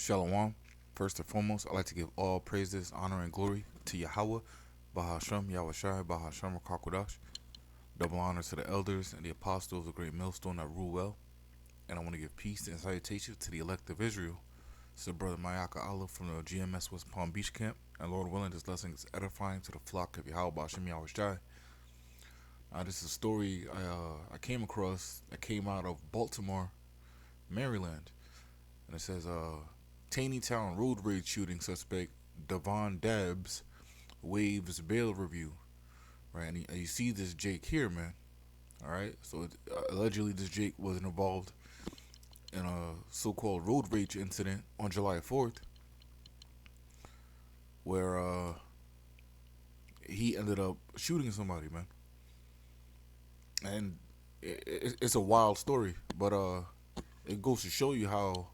Shalom. First and foremost, I'd like to give all praises, honor, and glory to Yahweh, Bahashem, Yahushai, Bahashem, Rakakwadash. Double honor to the elders and the apostles of the great millstone that rule well. And I want to give peace and salutation to the elect of Israel. This is Brother Mayaka Allah from the GMS West Palm Beach camp. And Lord willing, this lesson is edifying to the flock of Yahweh, Bahashem, Yahushai. This is a story I came across that came out of Baltimore, Maryland. And it says, Taneytown road rage shooting suspect Devon Dabbs waives bail review. Right, and you see this Jake here, man. All right, so allegedly this Jake was involved in a so-called road rage incident on July 4th, where he ended up shooting somebody, man. And it's a wild story, but it goes to show you how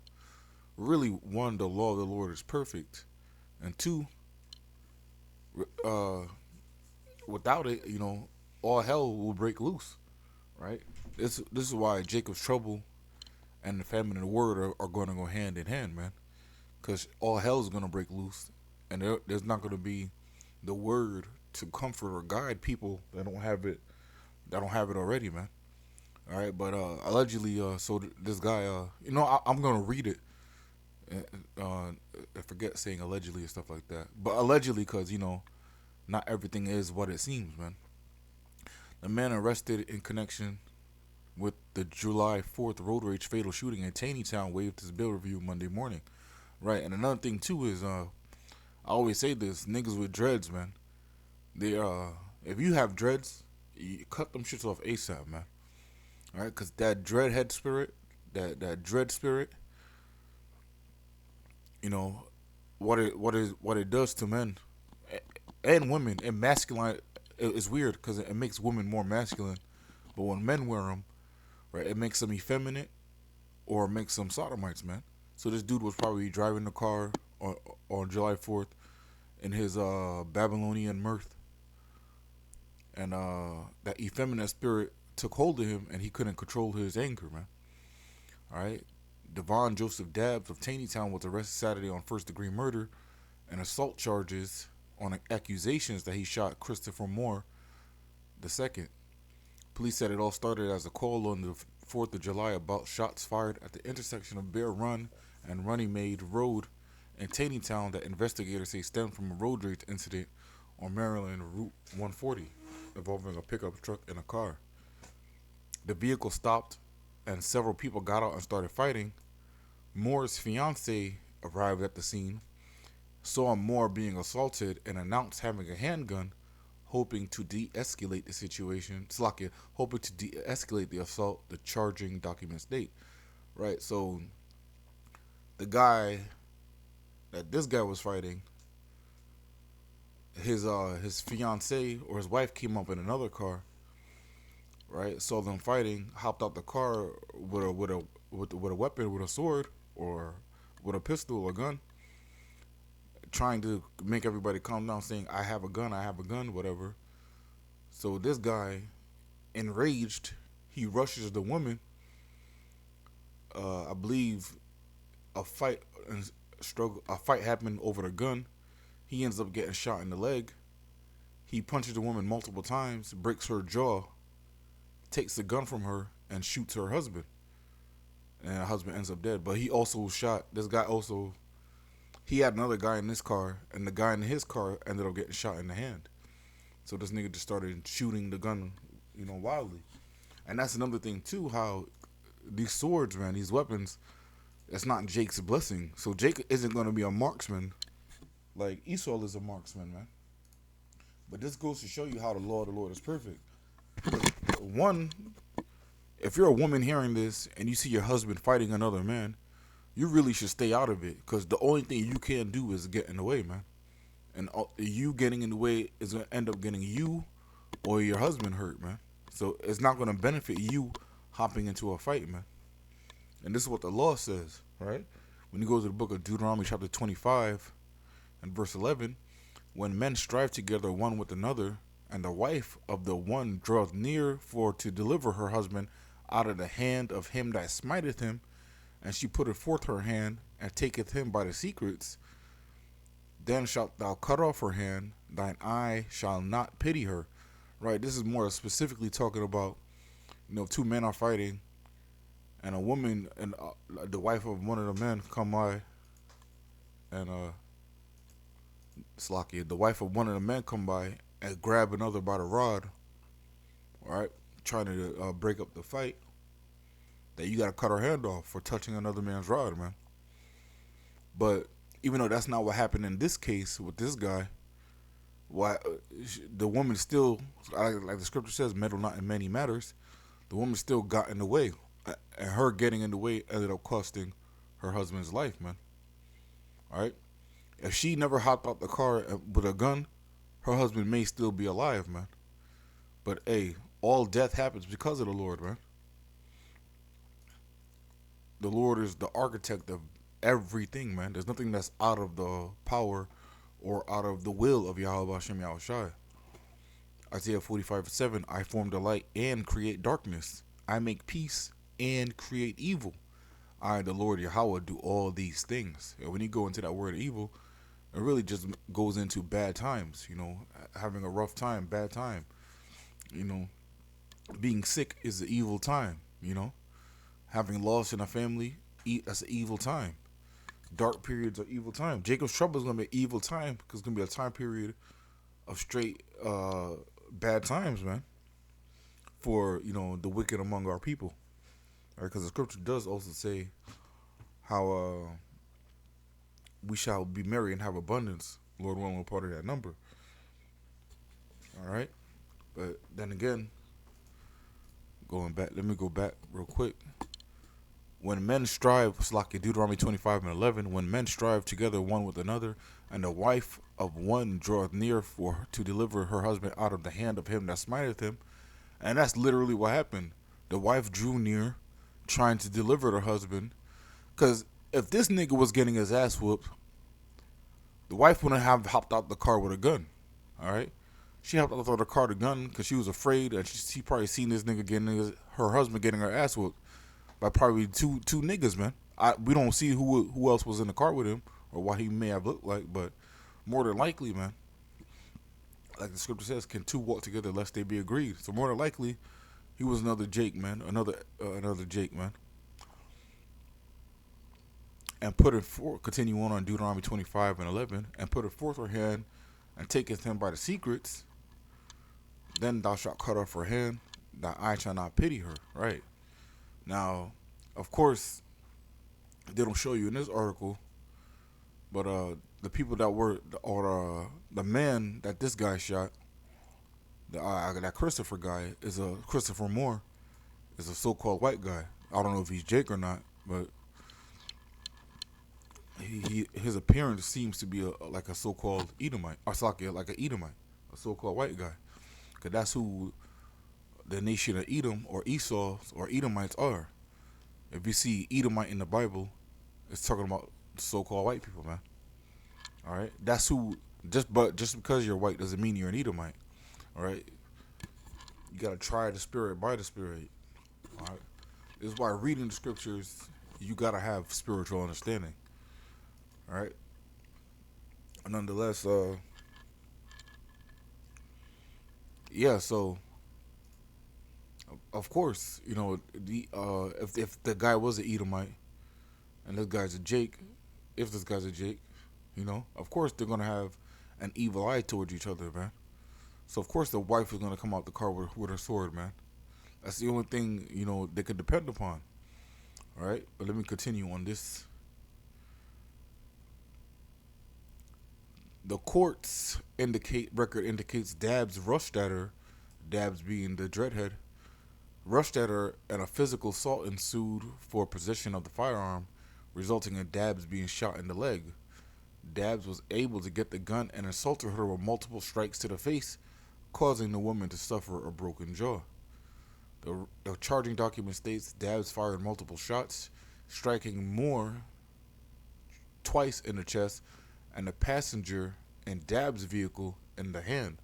really, one, the law of the Lord is perfect, and two, without it, all hell will break loose, right? This is why Jacob's trouble and the famine of the word are going to go hand in hand, man, because all hell is going to break loose, and there's not going to be the word to comfort or guide people that don't have it already, man. All right, but allegedly, so this guy, I'm gonna read it. I forget saying allegedly and stuff like that, but allegedly, because not everything is what it seems, man. The man arrested in connection with the July 4th road rage fatal shooting in Taneytown waived his bail review Monday morning. Right, and another thing too is, I always say this: niggas with dreads, man. They if you have dreads, you cut them shits off ASAP, man. All right, because that dreadhead spirit, that dread spirit, what it does to men and women, and masculine. It's weird because it makes women more masculine, but when men wear them, right, it makes them effeminate or makes them sodomites, man. So this dude was probably driving the car on July 4th in his Babylonian mirth, and that effeminate spirit took hold of him, and he couldn't control his anger, man. All right, Devon Joseph Dabbs of Taneytown was arrested Saturday on first-degree murder and assault charges on accusations that he shot Christopher Moore II. Police said it all started as a call on the 4th of July about shots fired at the intersection of Bear Run and Runnymede Road in Taneytown that investigators say stemmed from a road rage incident on Maryland Route 140 involving a pickup truck and a car. The vehicle stopped and several people got out and started fighting. Moore's fiance arrived at the scene, saw Moore being assaulted, and announced having a handgun, hoping to de-escalate the situation. Hoping to de-escalate the assault, the charging documents state. Right, so the guy that this guy was fighting, his fiance or his wife came up in another car, right? Saw them fighting, hopped out the car with a weapon, with a sword or with a pistol or gun, trying to make everybody calm down, saying, I have a gun, whatever. So this guy, enraged, he rushes the woman. I believe a fight happened over the gun. He ends up getting shot in the leg. He punches the woman multiple times, breaks her jaw, takes the gun from her, and shoots her husband. And her husband ends up dead. But he also shot, this guy also, he had another guy in this car, and the guy in his car ended up getting shot in the hand. So this nigga just started shooting the gun, wildly. And that's another thing too, how these swords, man, these weapons, it's not Jake's blessing. So Jake isn't going to be a marksman like Esau is a marksman, man. But this goes to show you how the law of the Lord is perfect. One, if you're a woman hearing this and you see your husband fighting another man, you really should stay out of it, because the only thing you can do is get in the way, man. And you getting in the way is going to end up getting you or your husband hurt, man. So it's not going to benefit you hopping into a fight, man. And this is what the law says, right? When you go to the book of Deuteronomy chapter 25 and verse 11, when men strive together one with another, and the wife of the one draweth near for to deliver her husband out of the hand of him that smiteth him, and she putteth forth her hand, and taketh him by the secrets, then shalt thou cut off her hand, thine eye shall not pity her. Right? This is more specifically talking about, two men are fighting, and a woman and the wife of one of the men come by, and Slakia, the wife of one of the men come by and grab another by the rod, right? Trying to break up the fight. That you gotta cut her hand off for touching another man's rod, man. But even though that's not what happened in this case with this guy, why the woman still, like the scripture says, meddle not in many matters. The woman still got in the way, and her getting in the way ended up costing her husband's life, man. All right. If she never hopped out the car with a gun, her husband may still be alive, man. But hey, all death happens because of the Lord, man. The Lord is the architect of everything, man. There's nothing that's out of the power or out of the will of Yahweh Hashem Yahushai. Isaiah 45:7, I form the light and create darkness. I make peace and create evil. I, the Lord Yahweh, do all these things. And when you go into that word evil, it really just goes into bad times, having a rough time, bad time. Being sick is an evil time. Having loss in a family, that's an evil time. Dark periods are evil time. Jacob's trouble is going to be an evil time because it's going to be a time period of straight bad times, man, for, the wicked among our people. Right? Because the scripture does also say how we shall be merry and have abundance. Lord willing, we're part of that number. All right? But then again, let me go back real quick. When men strive, it's like in Deuteronomy 25:11, when men strive together one with another, and the wife of one draweth near to deliver her husband out of the hand of him that smiteth him, and that's literally what happened. The wife drew near, trying to deliver her husband, because if this nigga was getting his ass whooped, the wife wouldn't have hopped out the car with a gun, all right? She hopped out the car with a gun because she was afraid, and she probably seen this nigga her husband getting her ass whooped by probably two niggas, man. We don't see who else was in the car with him or what he may have looked like, but more than likely, man, like the scripture says, can two walk together lest they be agreed? So more than likely, he was another Jake, man, another Jake, man. And put it forth, continue on Deuteronomy 25:11, and put it forth her hand, and taketh him by the secrets. Then thou shalt cut off her hand, thy eye shall not pity her. Right. Now, of course, they don't show you in this article, but the people that were, or the man that this guy shot, that Christopher guy Christopher Moore, is a so-called white guy. I don't know if he's Jake or not, but his appearance seems to be like a so-called Edomite, or like an Edomite, a so-called white guy, because that's who the nation of Edom or Esau or Edomites are. If you see Edomite in the Bible, it's talking about so-called white people, man. All right, that's who. Just because you're white doesn't mean you're an Edomite. All right, you gotta try the spirit by the spirit. All right, this is why reading the scriptures, you gotta have spiritual understanding. All right. Nonetheless, yeah. So, of course, if the guy was an Edomite, and this guy's a Jake, if this guy's a Jake, of course they're gonna have an evil eye towards each other, man. So of course the wife is gonna come out the car with her sword, man. That's the only thing they could depend upon. All right, but let me continue on this. The court's record indicates Dabbs Rushdatter, Dabbs being the dreadhead, Rushdatter, and a physical assault ensued for possession of the firearm, resulting in Dabbs being shot in the leg. Dabbs was able to get the gun and assaulted her with multiple strikes to the face, causing the woman to suffer a broken jaw. The charging document states Dabbs fired multiple shots, striking Moore twice in the chest and the passenger in Dabbs' vehicle in the hand.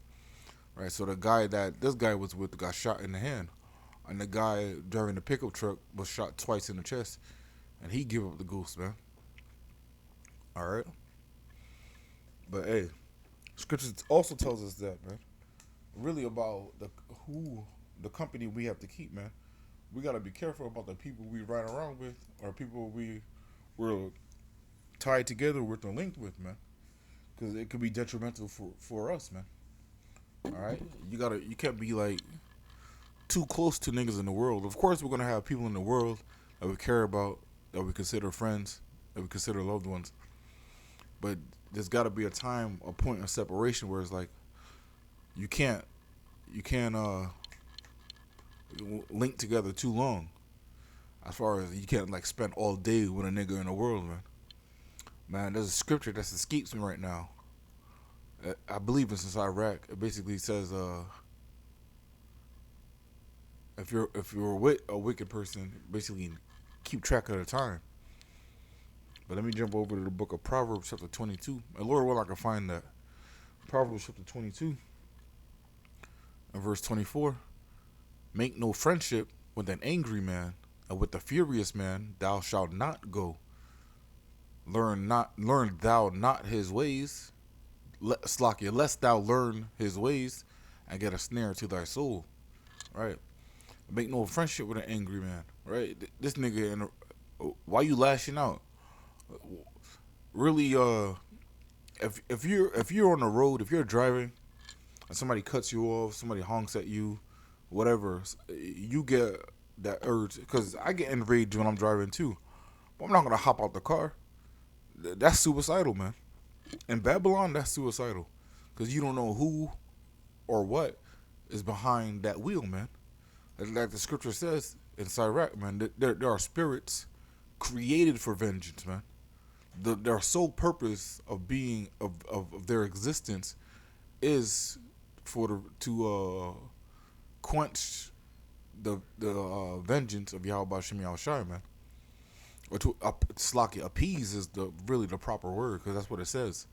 Right, so the guy that this guy was with got shot in the hand, and the guy driving the pickup truck was shot twice in the chest. and he give up the ghost, man. All right, but hey, scripture also tells us that, man. Really about who the company we have to keep, man. We gotta be careful about the people we ride around with, or people we're tied together with or linked with, man. Because it could be detrimental for us, man. All right, you can't be like too close to niggas in the world. Of course, we're gonna have people in the world that we care about, that we consider friends, that we consider loved ones. But there's got to be a time, a point of separation where it's like you can't you can't link together too long. As far as you can't like spend all day with a nigga in the world, man. Man, there's a scripture that escapes me right now. I believe it's in Iraq. It basically says, if you're with a wicked person, basically keep track of the time. But let me jump over to the book of Proverbs, chapter 22. And Lord will I can find that. Proverbs chapter 22 and verse 24. Make no friendship with an angry man, and with the furious man thou shalt not go. Learn thou not his ways, Slakia, lest thou learn his ways and get a snare to thy soul. Right? Make no friendship with an angry man. Right? This nigga, why you lashing out? Really, if you're on the road, if you're driving, and somebody cuts you off, somebody honks at you, whatever, you get that urge. Because I get enraged when I'm driving too. But I'm not gonna hop out the car. That's suicidal, man. In Babylon, that's suicidal. Because you don't know who or what is behind that wheel, man. Like the scripture says in Sirach, man, there are spirits created for vengeance, man. Their sole purpose of being of their existence is to quench the vengeance of Yahweh Shem Shai, man. Or to appease is the proper word, because that's what it says.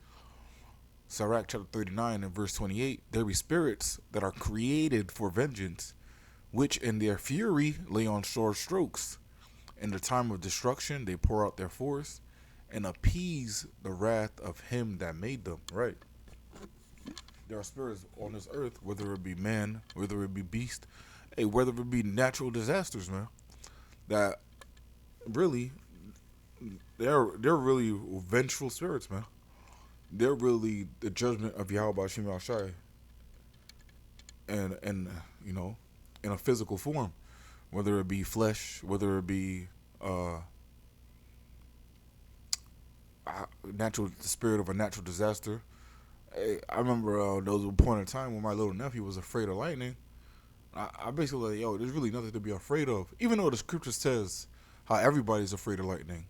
Sirach chapter 39 and verse 28. There be spirits that are created for vengeance, which in their fury lay on short strokes. In the time of destruction they pour out their force and appease the wrath of him that made them. Right. There are spirits on this earth, whether it be man, whether it be beast, hey, whether it be natural disasters, man, that really they're really vengeful spirits, man. They're really the judgment of Yahweh Shem Shai, and you know, in a physical form, whether it be flesh, whether it be natural, the spirit of a natural disaster. Hey, I remember there was a point in time when my little nephew was afraid of lightning. I basically like, yo, there's really nothing to be afraid of, even though the scripture says how everybody's afraid of lightning.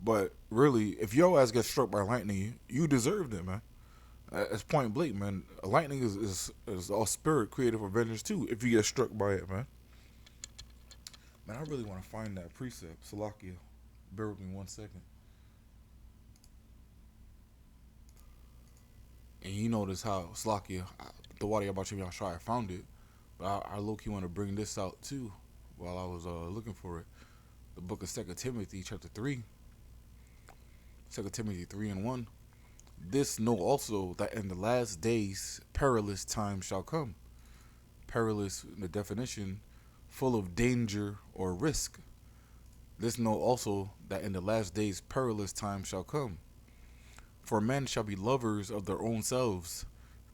But really, if your ass gets struck by lightning, you deserved it, man. It's point blank, man. Lightning is all spirit created for vengeance too. If you get struck by it, man. Man, I really want to find that precept. Salakia, bear with me 1 second. And you notice how Salakia, the water about you, I found it, but I low key want to bring this out too, while I was looking for it. The book of 2 Timothy, chapter 3. 2 Timothy 3 and 1. This know also that in the last days perilous times shall come. Perilous in the definition, full of danger or risk. This know also that in the last days perilous times shall come. For men shall be lovers of their own selves,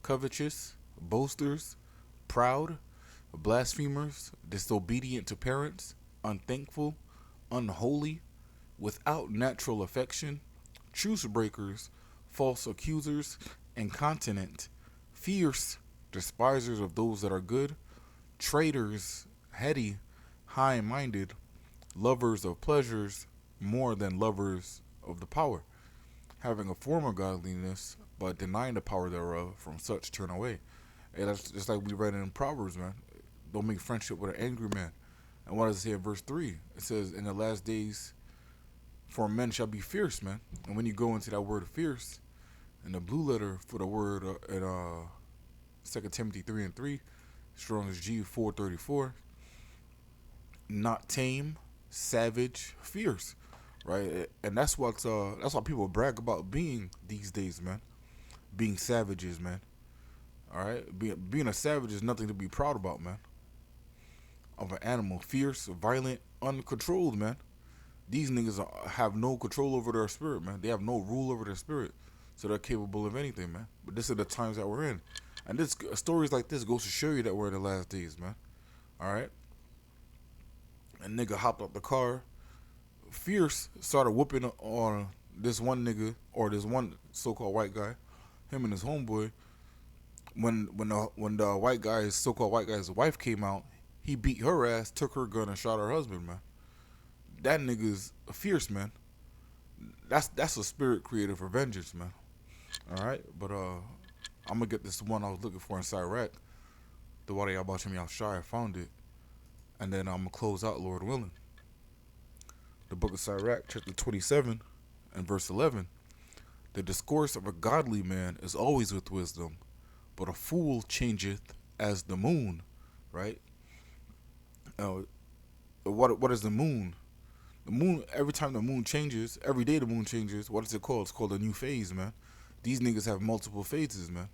covetous, boasters, proud, blasphemers, disobedient to parents, unthankful, unholy, without natural affection, truce breakers, false accusers, incontinent, fierce, despisers of those that are good, traitors, heady, high-minded, lovers of pleasures more than lovers of the power, having a form of godliness, but denying the power thereof, from such turn away. And that's just like we read in Proverbs, man. Don't make friendship with an angry man. And what does it say in verse 3? It says, in the last days, for men shall be fierce, man. And when you go into that word fierce, in the blue letter for the word in 2 Timothy 3 and 3, Strong's G 434, not tame, savage, fierce, right? And that's why people brag about being these days, man. Being savages, man. All right, being a savage is nothing to be proud about, man. Of an animal, fierce, violent, uncontrolled, man. These niggas have no control over their spirit, man. They have no rule over their spirit, so they're capable of anything, man. But this are the times that we're in, and this stories like this goes to show you that we're in the last days, man. All right, and nigga hopped out the car, fierce, started whooping on this one nigga or this one so-called white guy, him and his homeboy. When the white guy's so-called white guy's wife came out, he beat her ass, took her gun, and shot her husband, man. That nigga's a fierce, man. That's a spirit created for vengeance, man. All right, but I'm gonna get this one I was looking for in Iraq. The Wadi Abashim Yahshai, I found it, and then I'm gonna close out, Lord willing. The Book of Sirach, chapter 27, and verse 11. The discourse of a godly man is always with wisdom, but a fool changeth as the moon. Right? Uh, what is the moon? The moon. Every time the moon changes, every day the moon changes. What is it called? It's called a new phase, man. These niggas have multiple phases, man,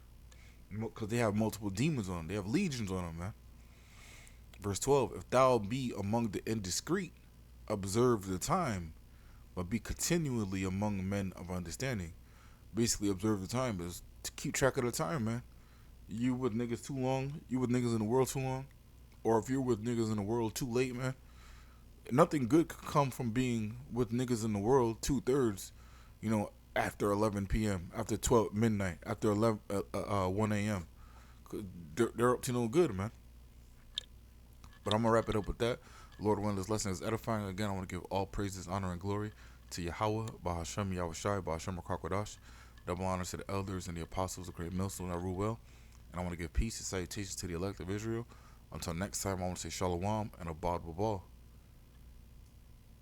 because they have multiple demons on them. They have legions on them, man. Verse 12. If thou be among the indiscreet, observe the time, but be continually among men of understanding. Basically, observe the time is to keep track of the time, man. You with niggas too long, you with niggas in the world too long, or if you're with niggas in the world too late, man, nothing good could come from being with niggas in the world 2/3, after 11 p.m., after 12 midnight, after 1 a.m. They're up to no good, man. But I'm gonna wrap it up with that. Lord, when this lesson is edifying, again, I want to give all praises, honor, and glory to Yahweh, Bahashem, Yahushai, Bahashem, Rakakwadash. Double honor to the elders and the apostles, the great millstone that rule well. And I want to give peace and salutations to the elect of Israel. Until next time, I want to say Shalom and Abad Babal.